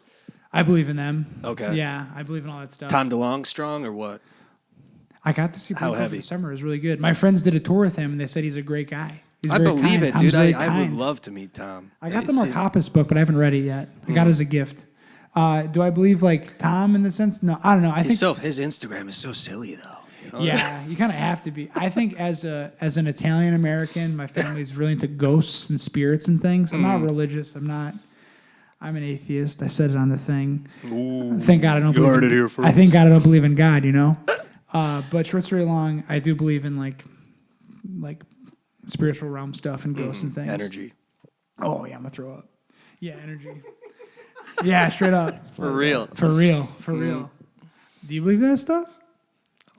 I believe in them.
Okay.
Yeah, I believe in all that stuff.
Tom DeLonge strong or what?
I got to see
How
Franco for
heavy?
the summer. It was really good. My friends did a tour with him, and they said he's a great guy. He's
I
very
believe
kind.
it,
Tom's
dude.
very
I would
kind.
love to meet Tom.
I got the
It's-
Markopis book, but I haven't read it yet. I got it as a gift. Do I believe like Tom in the sense? No, I don't know. I think
His Instagram is so silly though.
yeah, you kind of have to be. I think as an Italian American, my family's really into ghosts and spirits and things. I'm not religious. I'm an atheist. I said it on the thing.
Ooh,
Thank God I don't.
you
believe
heard
in-
it here first.
I thank God I don't believe in God. But short story long, I do believe in like spiritual realm stuff and ghosts and things.
Energy.
Oh yeah, I'm gonna throw up. Yeah, energy. Yeah, straight up.
For real.
For real. For real. Do you believe in that stuff?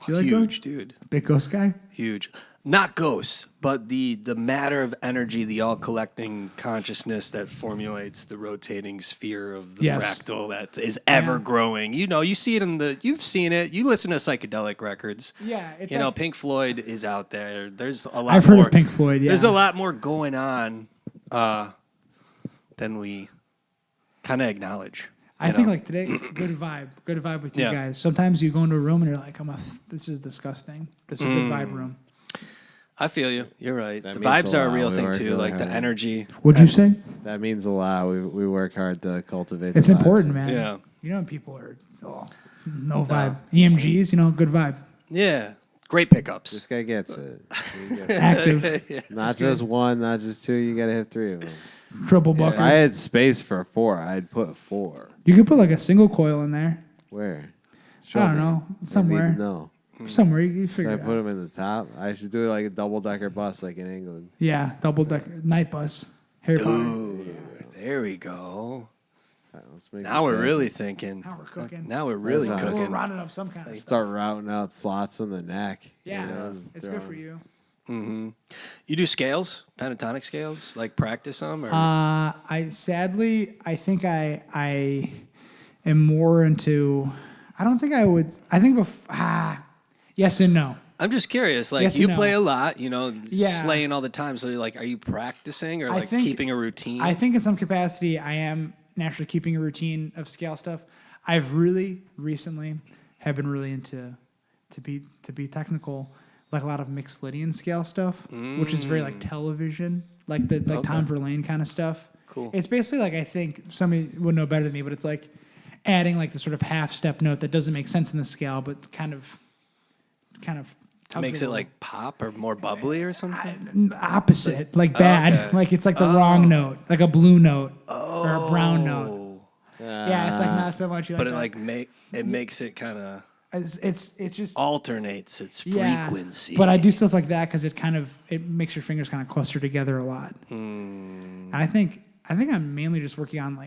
Do you like
Huge, dude.
Big ghost guy?
Huge. Not ghosts, but the matter of energy, the all collecting consciousness that formulates the rotating sphere of the
Yes.
fractal that is ever growing. You see it you've seen it. You listen to psychedelic records.
Yeah, it's
Pink Floyd is out there. There's a lot
I've
more.
heard of Pink Floyd. Yeah,
There's a lot more going on than we kind of acknowledge.
I think like today, good vibe with you guys. Sometimes you go into a room and you're like, this is disgusting. This is a good vibe room.
I feel you. You're right.
That
The
means
vibes
a
are a
lot.
real
We
thing
work
too,
really
like the
hard.
energy.
What'd you say?
That means a lot. We work hard to cultivate.
It's
the vibes.
important, man.
Yeah.
You know when people are no vibe. EMGs, good vibe.
Yeah. Great pickups.
This guy gets it. He gets it.
Active.
Not just one, not just two. You got to hit 3 of them.
Triple bucket.
If I had space for 4, I'd put 4.
You could put like a single coil in there.
Where?
I don't know. Somewhere.
No.
Somewhere. You
Should
figure
I
it
put
out.
them in the top? I should do it like a double-decker bus like in England.
Yeah, double decker night bus. Harry Potter.
Ooh, there we go.
All right, let's make
Now
this
we're
happen.
really thinking.
Now we're cooking.
Now we're really
That's
We're
cooking.
rounding up some kind of stuff.
Start routing out slots in the neck.
Yeah,
just
it's
throw
good for
'em.
you.
Mm-hmm. You do scales, pentatonic scales, like practice them? Or?
I think I am more into. I don't think I would. I think yes and no.
I'm just curious. Like
Yes
you
and
play
no.
a lot,
Yeah.
slaying all the time. So like, are you practicing or
I
like
think-
keeping a routine?
I think in some capacity I am naturally keeping a routine of scale stuff. I've really recently have been really into to be technical, like a lot of mixed Lydian scale stuff, which is very like television, like Tom Verlaine kind of stuff.
Cool.
It's basically like, I think somebody would know better than me, but it's like adding like the sort of half step note that doesn't make sense in the scale, but kind of
Makes it like pop or more bubbly or something.
opposite, like bad.
okay.
Like it's like the wrong note, like a blue note or a brown note.
Oh,
Yeah, it's like not so much.
but it
that.
like makes it kind of
it's just
alternates its
yeah.
frequency.
But I do stuff like that because it makes your fingers kind of cluster together a lot. And I think I'm mainly just working on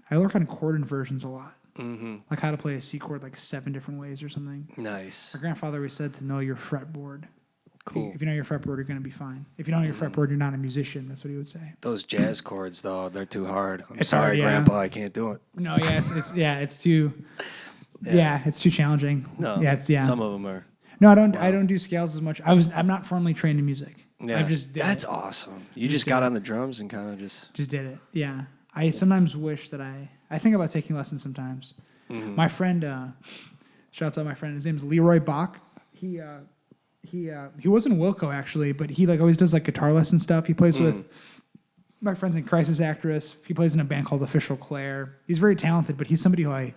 I work on chord inversions a lot.
Mm-hmm.
Like how to play a C chord like 7 different ways or something.
Nice.
My grandfather always said to know your fretboard.
Cool.
If you know your fretboard, you're going to be fine. If you don't know your fretboard, you're not a musician. That's what he would say.
Those jazz chords though, they're too hard. I'm
It's
sorry,
hard, yeah.
Grandpa, I can't do it.
No, yeah, it's too. Yeah, it's too challenging.
No.
Yeah.
Some of them are.
No, I don't do scales as much. I'm not formally trained in music.
Yeah.
I just did
That's
it.
awesome. You
Just
just got
did it.
on the drums and kind of just.
Just did it. Yeah. I sometimes wish that I think about taking lessons sometimes.
Mm-hmm.
My friend, shouts out my friend. His name's Leroy Bach. He was in Wilco actually, but he always does guitar lesson stuff. He plays with my friend's in Crisis Actress. He plays in a band called Official Claire. He's very talented, but he's somebody who I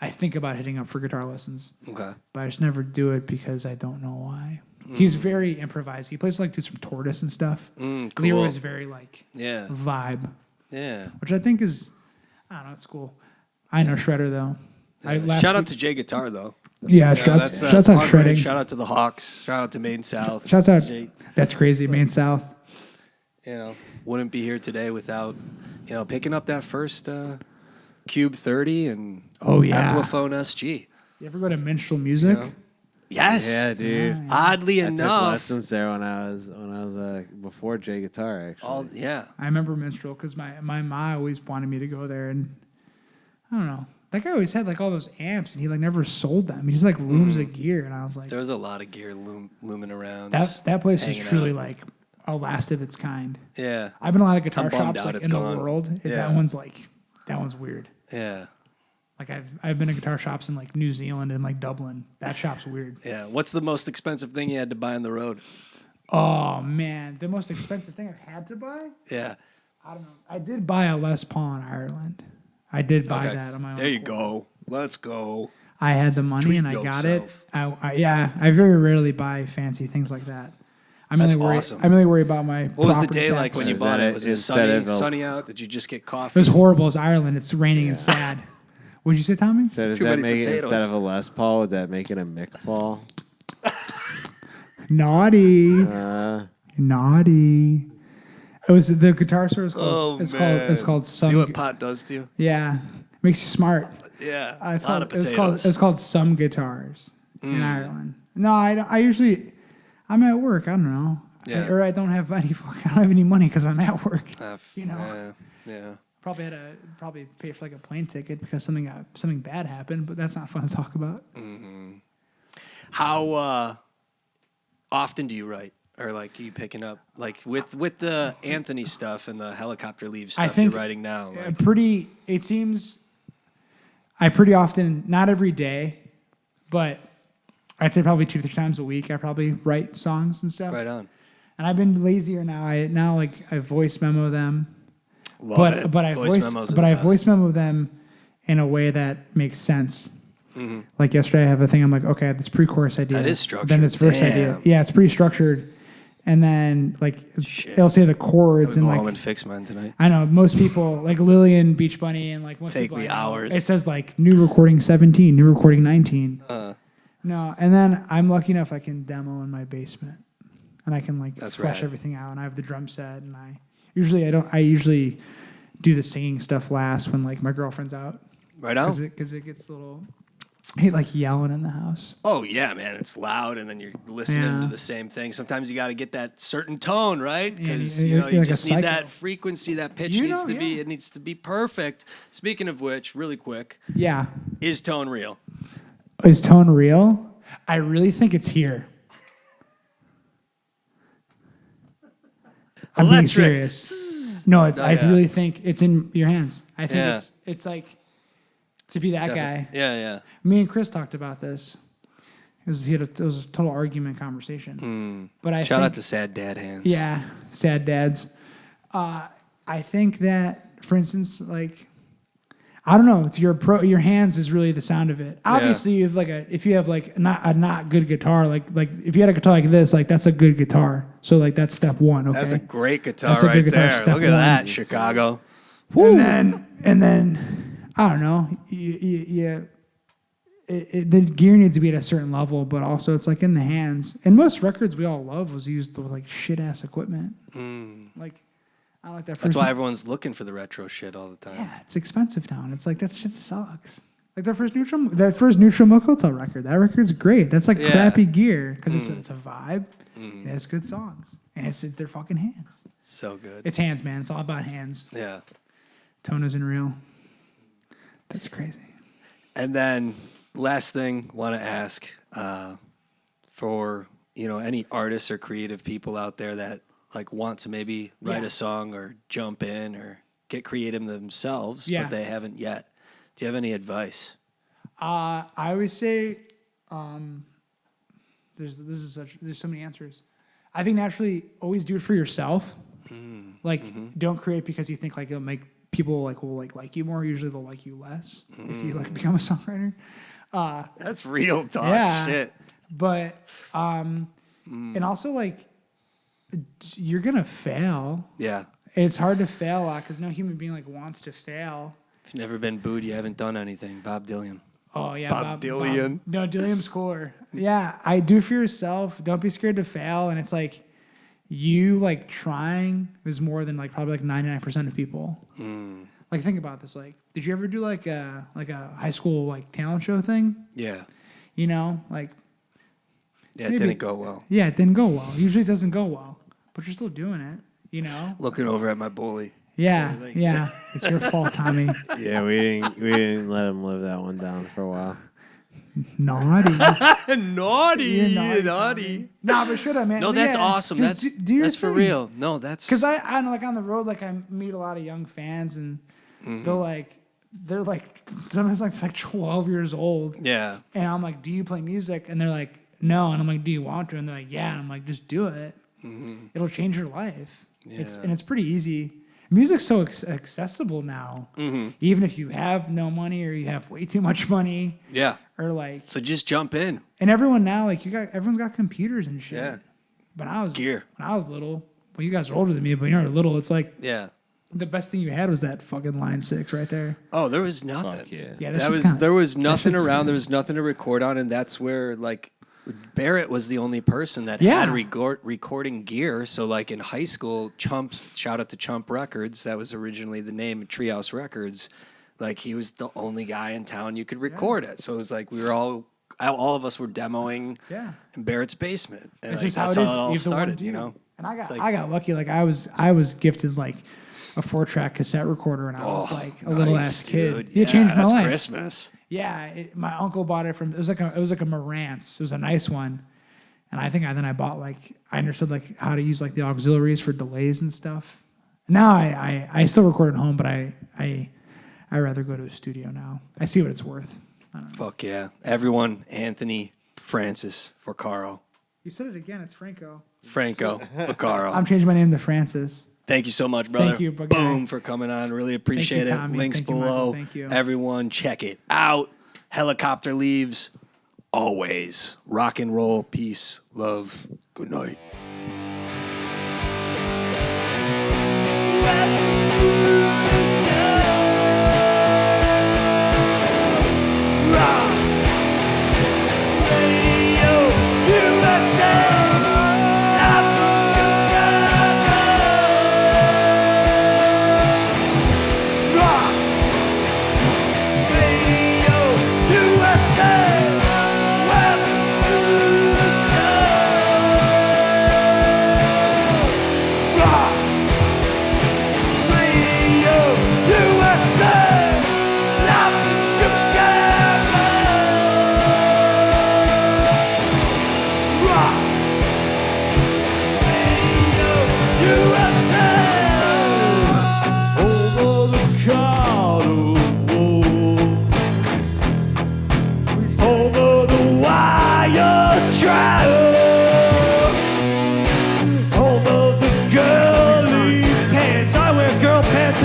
think about hitting up for guitar lessons.
Okay.
But I just never do it because I don't know why. He's very improvised. He plays do some Tortoise and stuff.
Cool.
Leroy's very
Yeah.
vibe,
Yeah.
which I think is, I don't know, it's cool. I know Shredder though.
Shout out to Jay Guitar though.
Yeah, shouts out
Hard
Shredding.
Rage. Shout out to the Hawks. Shout out to Maine South.
Shouts out.
Jay,
That's crazy, Maine South.
wouldn't be here today without picking up that first Cube 30 and Amplifone SG.
You ever go to Minstrel Music?
Yes.
Yeah, dude.
Oddly
I took
enough.
lessons there when I was before Jay Guitar actually.
I remember Minstrel because my ma always wanted me to go there, and I don't know. That guy always had all those amps, and he never sold them. He's rooms of gear, and I was like,
There's a lot of gear looming around.
that place is
hanging
truly
out.
a last of its kind.
Yeah.
I've been to a lot of guitar
I'm bummed
shops
out it's
in
gone.
the world.
Yeah.
That one's weird.
Yeah.
I've been to guitar shops in New Zealand and Dublin. That shop's weird.
Yeah. What's the most expensive thing you had to buy on the road?
Oh man, the most expensive thing I've had to buy?
Yeah.
I don't know. I did buy a Les Paul in Ireland. I did buy
Okay.
that on my own.
There you
accord.
go. Let's go.
I had the money
Treat
and I got it.
yourself.
I very rarely buy fancy things like that. I'm
That's
really worried.
awesome.
I'm really worried about my.
What was the
property
day like
tax.
when you
Is
bought
that
it?
it?
Was it
Instead of
sunny out? Did you just get
It
coffee?
was horrible. It's Ireland. It's raining and sad. What'd you say, Tommy?
So does
Too
that
many
make it
potatoes.
instead of a Les Paul? Would that make it a Mick Paul?
Naughty,
Uh,
naughty. It was the guitar store. Is called,
Oh,
it's called
See
Some.
what pot does to you?
Yeah, makes you smart.
Yeah.
It's
a lot
called,
of potatoes.
it's called Some Guitars in Ireland. No, I usually I'm at work. I don't know.
Yeah.
Or I don't have any money because I'm at work. You know.
Yeah.
Probably had to pay for a plane ticket because something bad happened, but that's not fun to talk about.
How often do you write? Or like you picking up like with the Anthony stuff and the helicopter leave
I
stuff
think
you're writing now? Like,
it seems I pretty often, not every day, but I'd say probably 2 to 3 times a week, I probably write songs and stuff.
right on.
And I've been lazier now. I voice memo them.
Love it.
But I voice memo them in a way that makes sense. Mm-hmm. Like yesterday, I have a thing. I'm like, okay, this pre-chorus idea.
That is structured.
Then this verse idea. Yeah, it's pretty structured. And then like it'll say the chords and
go
like
home and fix mine tonight.
I know most people like Lillian, Beach Bunny, and like most
take
people
me hours.
It says like new recording 17, new recording 19. No, and then I'm lucky enough I can demo in my basement, and I can like flesh everything out. And I have the drum set, and I usually do the singing stuff last when like my girlfriend's out.
Right on.
Because it gets a little. I hate like yelling in the house.
Oh yeah, man! It's loud, and then you're listening to the same thing. Sometimes you got to get that certain tone, right? Because you
like
just need that frequency. That pitch needs to be. It needs to be perfect. Speaking of which, really quick.
Yeah.
Is tone real?
Is tone real? I really think it's here. I'm being serious. No, it's. I really think it's in your hands. I think it's like. To be that guy.
Yeah.
Me and Chris talked about this. It was a total argument conversation. But
shout out to Sad Dad Hands.
Yeah, sad dads. I think that, for instance, like I don't know, it's your hands is really the sound of it. Obviously, if you have like not good guitar, like if you had a guitar like this, like that's a good guitar. So like that's step one. Okay,
that's a great guitar right there. Look at that, Chicago.
Woo. And then. I don't know. The gear needs to be at a certain level, but also it's like in the hands. And most records we all love was used with like shit ass equipment. Like I like that.
That's why everyone's looking for the retro shit all the time.
Yeah, it's expensive now, and it's like that shit sucks. Like that first Neutral Mokoto record. That record's great. That's like crappy gear because it's a vibe. And it's good songs, and it's their fucking hands.
So good.
It's hands, man. It's all about hands.
Yeah.
Tone isn't real. That's crazy.
And then last thing, want to ask for any artists or creative people out there that like want to maybe write a song or jump in or get creative themselves, but they haven't yet. Do you have any advice?
I always say there's so many answers. I think naturally always do it for yourself. Don't create because you think like it'll make people will like you more. Usually they'll like you less if you like become a songwriter.
That's real talk shit.
But and also like you're gonna fail.
Yeah.
It's hard to fail a lot because no human being like wants to fail.
If you've never been booed, you haven't done anything. Bob Dylan.
Oh yeah,
Bob Dylan.
No, Dylan's cooler. Yeah, I do for yourself. Don't be scared to fail. And it's like. You like trying is more than like probably like 99% of people. Like think about this. Like, did you ever do like a high school like talent show thing?
Yeah.
Like.
Yeah, it didn't go well.
Yeah, it didn't go well. Usually it doesn't go well, but you're still doing it.
Looking over at my bully.
Yeah. It's your fault, Tommy.
Yeah, we didn't let him live that one down for a while.
Naughty.
Naughty.
Nah, but should I, man?
No, that's awesome. That's for real. No, that's
because I know, like on the road, like I meet a lot of young fans, and they're like sometimes like 12 years old.
Yeah.
And I'm like, do you play music? And they're like, no. And I'm like, do you want to? And they're like, yeah. And I'm like, just do it. It'll change your life.
Yeah.
It's pretty easy. Music's so accessible now. Even if you have no money or you have way too much money.
Yeah.
Or like.
So just jump in.
And everyone now, like everyone's got computers and shit.
Yeah.
When I was little, well, you guys are older than me, but when you were little, it's like.
Yeah.
The best thing you had was that fucking line 6 right there.
Oh, there was nothing.
Fuck yeah.
There was nothing around. There was nothing to record on, and that's where like. Barrett was the only person that had recording gear. So, like in high school, shout out to Chump Records. That was originally the name of Treehouse Records. Like he was the only guy in town you could record at. So it was like we were all of us were demoing in Barrett's basement, and like, that's how it all started. And
I got lucky. Like I was gifted like a 4-track cassette recorder, and I was like a little ass kid. It changed my life.
Christmas.
Yeah, my uncle bought it from. It was like a Marantz. It was a nice one, And I think then I bought I understood how to use the auxiliaries for delays and stuff. Now I still record at home, but I rather go to a studio now. I see what it's worth. I don't know.
Fuck yeah. Everyone, Anthony, Francis, Vaccaro.
You said it again. It's Franco.
Franco, Vaccaro.
I'm changing my name to Francis.
Thank you so much, brother.
Thank you, Bug
Boom,
Guy.
for coming on. Really appreciate
Thank you,
it.
Tommy.
Links
Thank you,
below.
Michael. Thank you.
Everyone, check it out. Helicopter leaves. Always. Rock and roll. Peace. Love. Good night.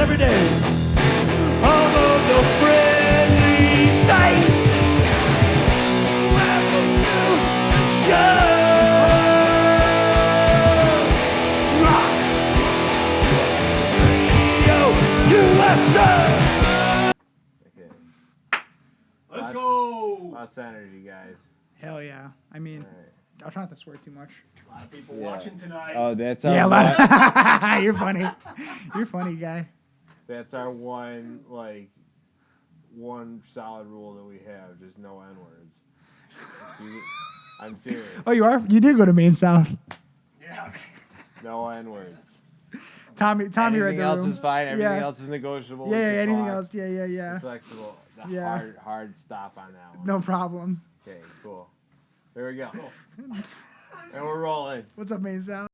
Every day, all of the friendly nights. Welcome to the show. Rock Radio USA.
Okay.
Let's go.
Lots of energy, guys.
Hell yeah. I mean, I'll try not to swear too much.
A lot of people watching tonight.
Oh, that's our
Yeah, you're funny. You're funny, guy.
That's our one solid rule that we have, just no N-words. I'm serious.
Oh, you are? You did go to Maine South.
Yeah.
No N-words.
Tommy read
Anything
the
else
room.
is fine. Everything
Yeah.
else is negotiable.
Yeah,
We can
anything
talk.
else? Yeah.
It's flexible. The
Yeah.
hard stop on that one.
No problem.
Okay, cool. There we go. And we're rolling.
What's up, Maine South?